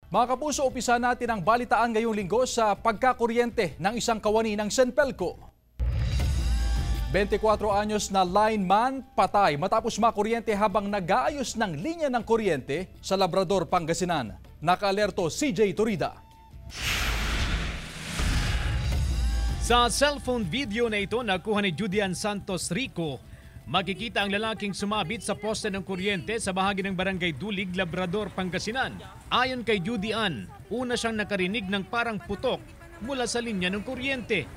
Mga kapuso, umpisa natin ang balitaan ngayong linggo sa pagkakuryente ng isang kawani ng Senpelco. 24 anyos na lineman patay matapos makuryente habang nag-aayos ng linya ng kuryente sa Labrador, Pangasinan. Naka-alerto CJ Torida. Sa cellphone video na ito nakuha ni Judian Santos Rico, makikita ang lalaking sumabit sa poste ng kuryente sa bahagi ng Barangay Dulig, Labrador, Pangasinan. Ayon kay Judian, una siyang nakarinig ng parang putok mula sa linya ng kuryente.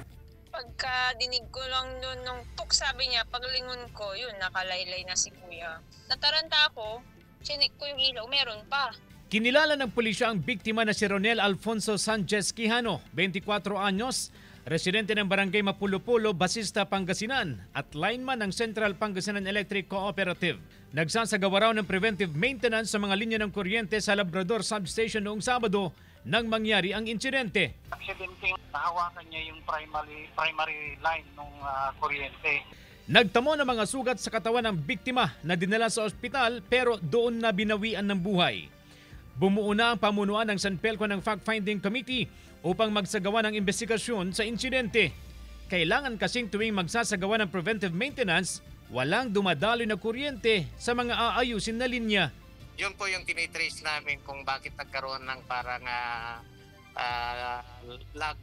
Pagkadinig ko lang doon nung tuk, sabi niya, paglingon ko, yun, nakalaylay na si kuya. Nataranta ako, chinik ko yung ilaw, meron pa. Kinilala ng pulisya ang biktima na si Ronel Alfonso Sanchez Quijano, 24 anyos, residente ng Barangay Mapulupulo, Basista, Pangasinan at lineman ng Central Pangasinan Electric Cooperative. Nagsasagawa raw ng preventive maintenance sa mga linya ng kuryente sa Labrador Substation noong Sabado nang mangyari ang insidente. Aksidente, nahawakan niya yung primary line ng kuryente. Nagtamo ng mga sugat sa katawan ng biktima na dinala sa ospital pero doon na binawian ng buhay. Bumuo na ang pamunuan ng Senpelco ng Fact-Finding Committee upang magsagawa ng investigasyon sa insidente. Kailangan kasing tuwing magsasagawa ng preventive maintenance, walang dumadaloy na kuryente sa mga aayusin na linya. Yun po yung tinitrace namin kung bakit nagkaroon ng parang lag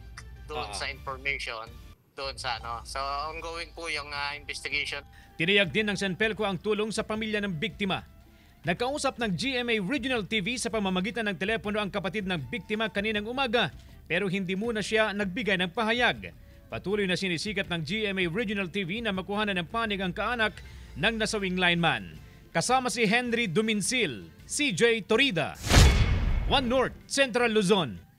doon sa information, doon sa ano. So ongoing po yung investigation. Tiniyag din ng Senpelco ang tulong sa pamilya ng biktima. Nagkausap ng GMA Regional TV sa pamamagitan ng telepono ang kapatid ng biktima kaninang umaga pero hindi muna siya nagbigay ng pahayag. Patuloy na sinisikat ng GMA Regional TV na makuhanan ng panig ang kaanak ng nasawing lineman. Kasama si Henry Duminsil, CJ Torida, One North, Central Luzon.